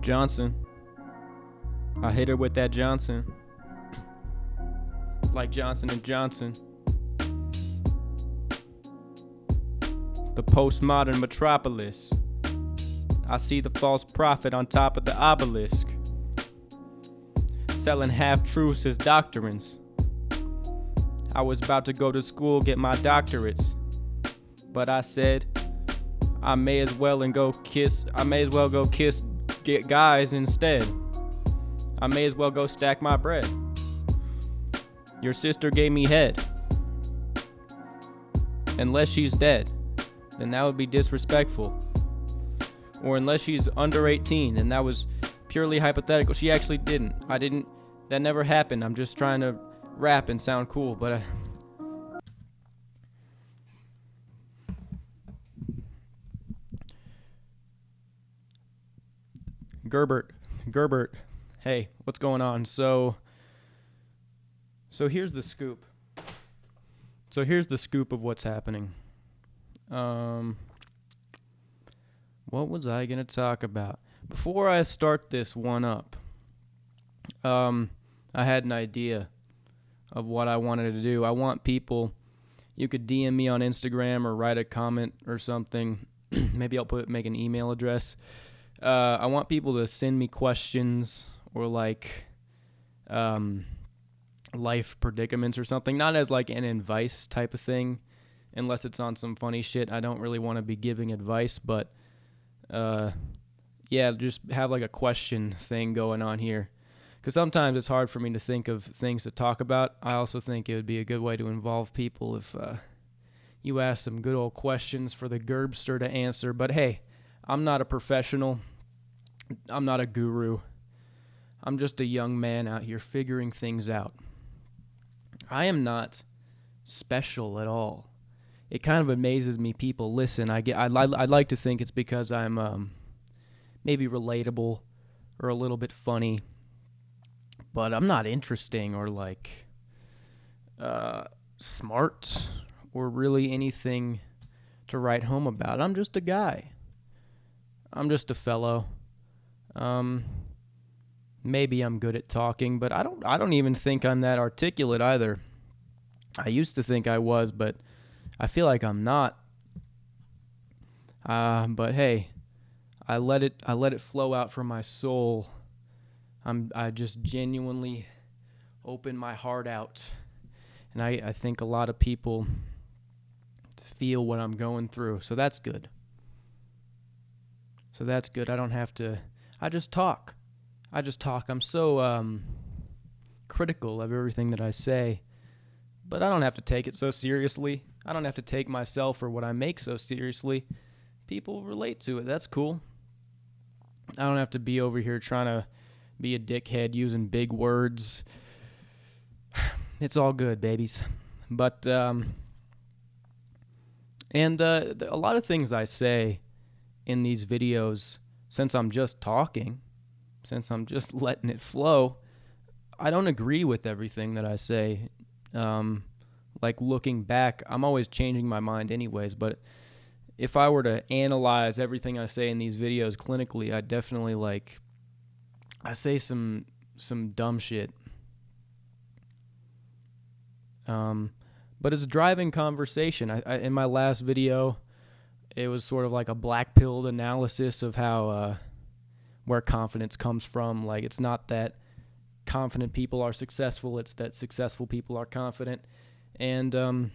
Johnson. I hit her with that Johnson. Like Johnson and Johnson. The postmodern metropolis. I see the false prophet on top of the obelisk, selling half-truths as doctrines. I was about to go to school, get my doctorates, but I said, I may as well go kiss get guys instead. I may as well go stack my bread. Your sister gave me head. Unless she's dead, then that would be disrespectful. Or unless she's under 18, then that was purely hypothetical. She actually didn't. That never happened. I'm just trying to rap and sound cool, but Gerbert, hey, what's going on? So here's the scoop. So here's the scoop of what's happening. What was I gonna talk about? Before I start this one up, I had an idea of what I wanted to do. I want people, you could DM me on Instagram or write a comment or something. Maybe I'll make an email address. I want people to send me questions or like life predicaments or something, not as like an advice type of thing, unless it's on some funny shit. I don't really want to be giving advice, but yeah, just have like a question thing going on here. Because sometimes it's hard for me to think of things to talk about. I also think it would be a good way to involve people if you ask some good old questions for the Gerbster to answer. But hey, I'm not a professional. I'm not a guru. I'm just a young man out here figuring things out. I am not special at all. It kind of amazes me people listen. I'd like to think it's because I'm maybe relatable or a little bit funny. But I'm not interesting or like smart or really anything to write home about. I'm just a guy. I'm just a fellow. Maybe I'm good at talking, but I don't even think I'm that articulate either. I used to think I was, but I feel like I'm not. But hey, I let it flow out from my soul. I just genuinely open my heart out. And I think a lot of people feel what I'm going through. So that's good. I don't have to, I just talk. I'm so critical of everything that I say. But I don't have to take it so seriously. I don't have to take myself or what I make so seriously. People relate to it. That's cool. I don't have to be over here trying to be a dickhead using big words. It's all good, babies. But a lot of things I say in these videos, since I'm just talking, since I'm just letting it flow, I don't agree with everything that I say. Like looking back, I'm always changing my mind anyways, but if I were to analyze everything I say in these videos clinically, I definitely I say some dumb shit. But it's driving conversation. I in my last video, it was sort of like a black-pilled analysis of how where confidence comes from. Like, it's not that confident people are successful, it's that successful people are confident. And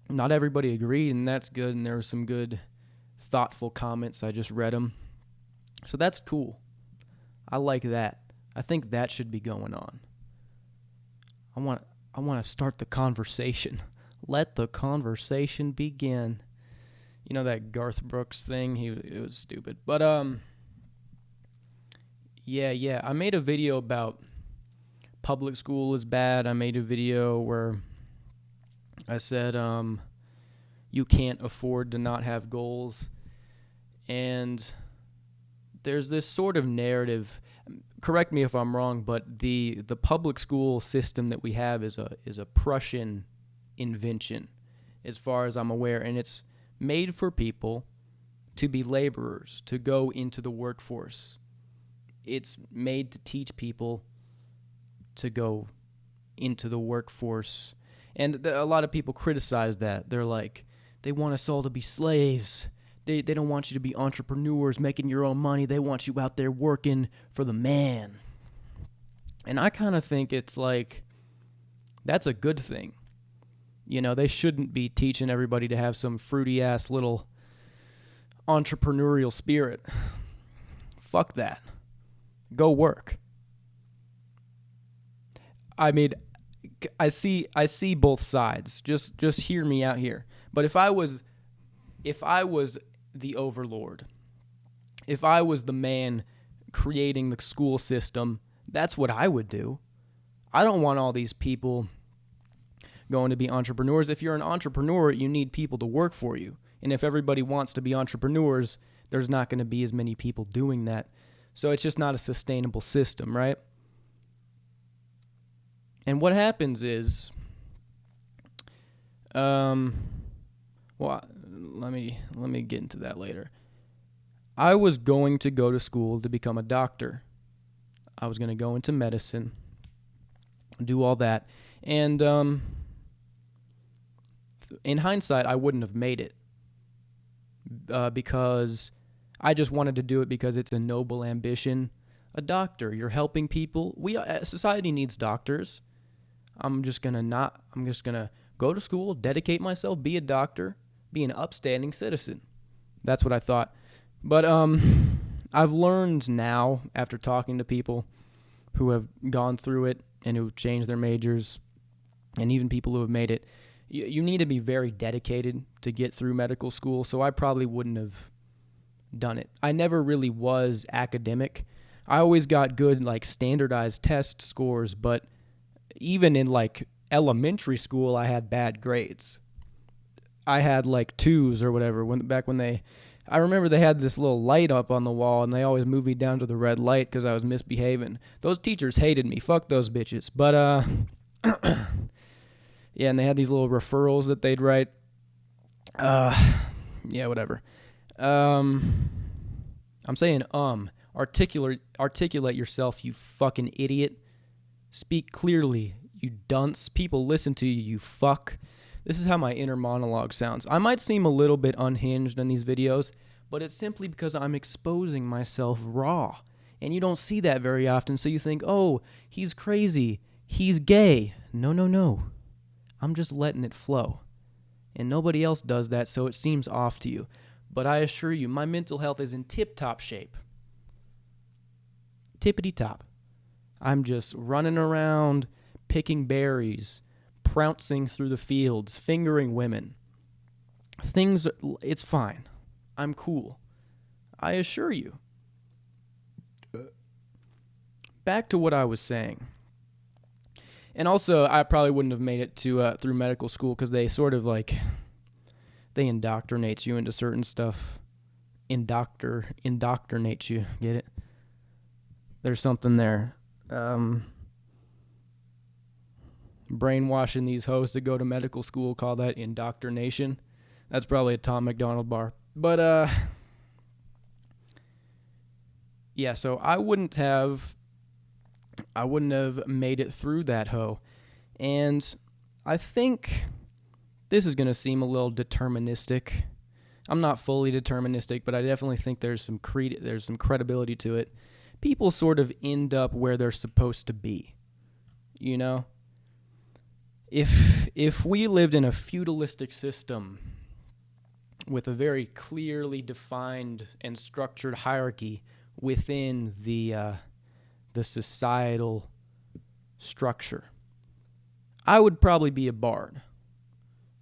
not everybody agreed, and that's good, and there were some good, thoughtful comments. I just read them. So that's cool. I like that. I think that should be going on. I want to start the conversation. Let the conversation begin. You know that Garth Brooks thing? It was stupid. But yeah. I made a video about public school is bad. I made a video where I said you can't afford to not have goals. And there's this sort of narrative, correct me if I'm wrong, but the public school system that we have is a Prussian invention, as far as I'm aware, and it's made for people to be laborers, to go into the workforce. it's made to teach people to go into the workforce. And a lot of people criticize that. They're like, they want us all to be slaves. They don't want you to be entrepreneurs making your own money. They want you out there working for the man. And I kind of think it's like, that's a good thing. You know, they shouldn't be teaching everybody to have some fruity-ass little entrepreneurial spirit. Fuck that. Go work. I mean, I see both sides. Just hear me out here. But if I was the overlord, if I was the man creating the school system, that's what I would do. I don't want all these people going to be entrepreneurs. If you're an entrepreneur, you need people to work for you. And if everybody wants to be entrepreneurs, there's not going to be as many people doing that. So it's just not a sustainable system, right? And what happens is, well, let me get into that later. I was going to go to school to become a doctor. I was going to go into medicine, do all that. And in hindsight, I wouldn't have made it because I just wanted to do it because it's a noble ambition. A doctor, you're helping people. Society needs doctors. I'm just gonna go to school, dedicate myself, be a doctor, be an upstanding citizen. That's what I thought. But I've learned now, after talking to people who have gone through it and who've changed their majors, and even people who have made it, you need to be very dedicated to get through medical school. So I probably wouldn't have done it. I never really was academic. I always got good, like, standardized test scores, but even in, like, elementary school, I had bad grades. I had, like, 2s or whatever. I remember they had this little light up on the wall, and they always moved me down to the red light because I was misbehaving. Those teachers hated me. Fuck those bitches. But, yeah, and they had these little referrals that they'd write. Yeah, whatever. I'm saying, articulate yourself, you fucking idiot. Speak clearly, you dunce. People listen to you, you fuck. This is how my inner monologue sounds. I might seem a little bit unhinged in these videos, but it's simply because I'm exposing myself raw. And you don't see that very often, so you think, oh, he's crazy, he's gay. No. I'm just letting it flow. And nobody else does that, so it seems off to you. But I assure you, my mental health is in tip-top shape. Tippity-top. I'm just running around, picking berries, trouncing through the fields, fingering women. It's fine. I'm cool. I assure you. Back to what I was saying. And also, I probably wouldn't have made it to through medical school because they sort of like, they indoctrinate you into certain stuff. Indoctrinate you. Get it? There's something there. Brainwashing these hoes to go to medical school, call that indoctrination. That's probably a Tom McDonald bar. But, yeah, so I wouldn't have made it through that hoe. And I think this is going to seem a little deterministic. I'm not fully deterministic, but I definitely think there's some credibility to it. People sort of end up where they're supposed to be, you know? If we lived in a feudalistic system with a very clearly defined and structured hierarchy within the societal structure, I would probably be a bard.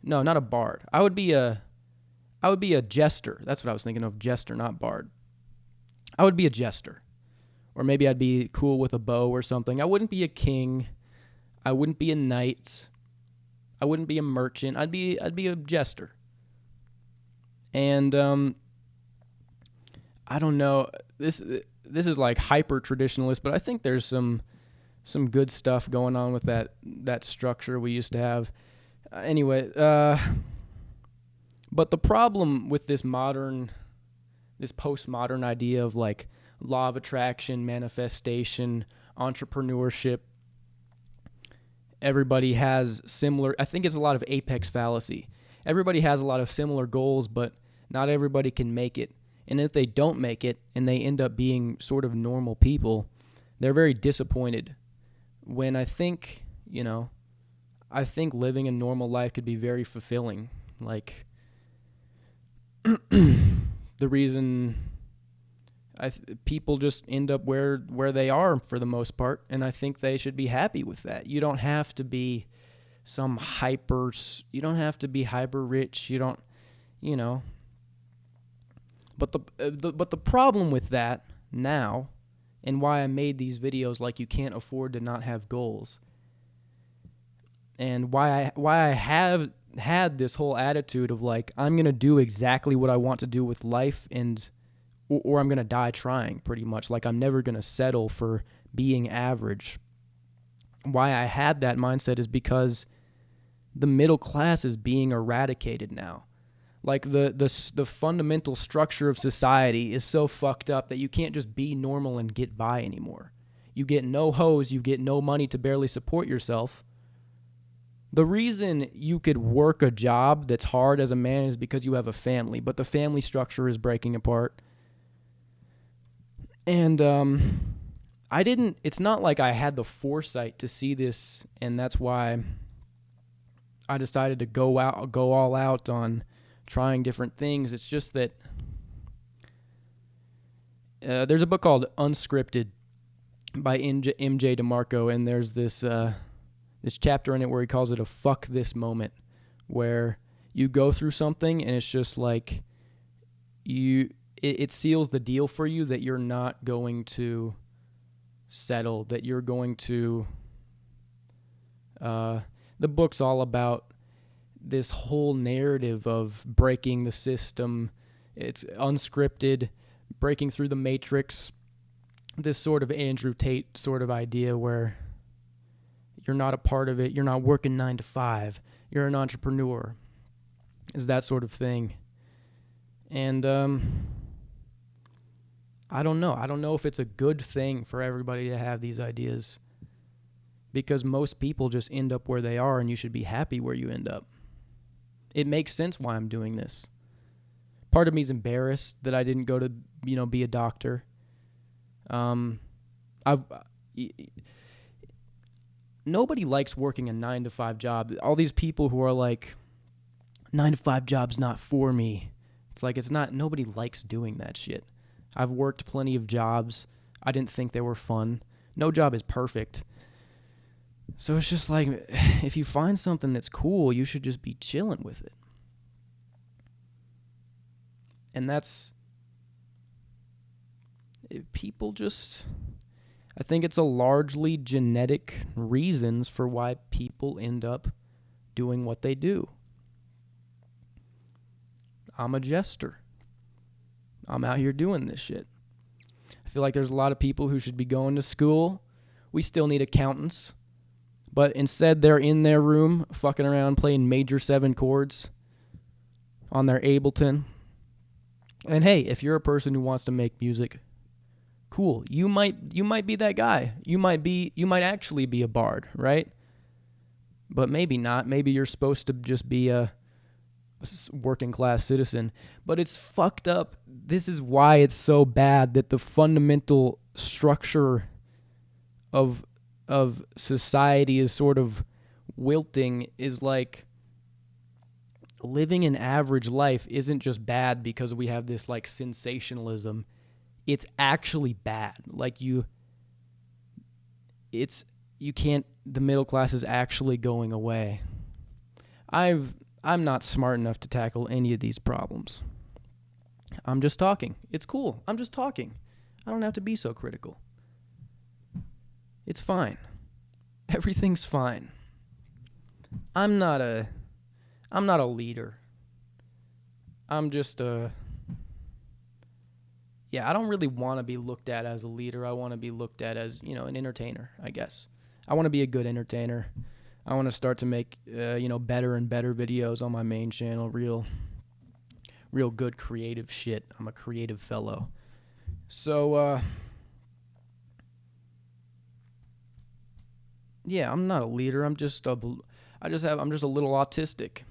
No, not a bard. I would be a jester. That's what I was thinking of, jester, not bard. I would be a jester. Or maybe I'd be cool with a bow or something. I wouldn't be a king. I wouldn't be a knight. I wouldn't be a merchant. I'd be a jester. And I don't know. This is like hyper traditionalist, but I think there's some good stuff going on with that structure we used to have. Anyway, but the problem with this postmodern idea of like law of attraction, manifestation, entrepreneurship. Everybody has similar, I think it's a lot of apex fallacy. Everybody has a lot of similar goals, but not everybody can make it. And if they don't make it and they end up being sort of normal people, they're very disappointed. When I think living a normal life could be very fulfilling. Like, the reason people just end up where they are for the most part, and I think they should be happy with that. You don't have to be you don't have to be hyper rich. You don't, But the problem with that now, and why I made these videos like you can't afford to not have goals, and why I have had this whole attitude of like, I'm going to do exactly what I want to do with life, or I'm going to die trying, pretty much. Like, I'm never going to settle for being average. Why I had that mindset is because the middle class is being eradicated now. Like, the fundamental structure of society is so fucked up that you can't just be normal and get by anymore. You get no hose, you get no money to barely support yourself. The reason you could work a job that's hard as a man is because you have a family, but the family structure is breaking apart. And it's not like I had the foresight to see this, and that's why I decided to go all out on trying different things. It's just that there's a book called Unscripted by MJ DeMarco, and there's this chapter in it where he calls it a fuck this moment, where you go through something and it's just like it seals the deal for you that you're not going to settle, that you're going to the book's all about this whole narrative of breaking the system. It's unscripted, breaking through the matrix, this sort of Andrew Tate sort of idea where you're not a part of it, you're not working 9 to 5, you're an entrepreneur, is that sort of thing. And I don't know if it's a good thing for everybody to have these ideas, because most people just end up where they are, and you should be happy where you end up. It makes sense why I'm doing this. Part of me is embarrassed that I didn't go to, be a doctor. Nobody likes working a 9 to 5 job. All these people who are like, 9 to 5 job's not for me. It's like, it's not. Nobody likes doing that shit. I've worked plenty of jobs. I didn't think they were fun. No job is perfect. So it's just like, if you find something that's cool, you should just be chilling with it. And people just, I think it's a largely genetic reasons for why people end up doing what they do. I'm a jester. I'm out here doing this shit. I feel like there's a lot of people who should be going to school. We still need accountants. But instead, they're in their room fucking around playing major 7 chords on their Ableton. And hey, if you're a person who wants to make music, cool. You might be that guy. You might actually be a bard, right? But maybe not. Maybe you're supposed to just be a working class citizen. But it's fucked up. This is why it's so bad that the fundamental structure of society is sort of wilting, is like living an average life isn't just bad because we have this like sensationalism. It's actually bad. Like the middle class is actually going away. I'm not smart enough to tackle any of these problems. I'm just talking. It's cool. I'm just talking. I don't have to be so critical. It's fine. Everything's fine. I'm not a leader. I'm just I don't really want to be looked at as a leader. I want to be looked at as, an entertainer, I guess. I want to be a good entertainer. I want to start to make, better and better videos on my main channel. Real good creative shit. I'm a creative fellow. So, yeah, I'm not a leader. I'm just a little autistic.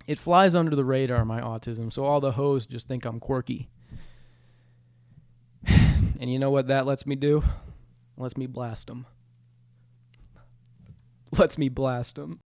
It flies under the radar, my autism, so all the hoes just think I'm quirky. And you know what that lets me do? Lets me blast them.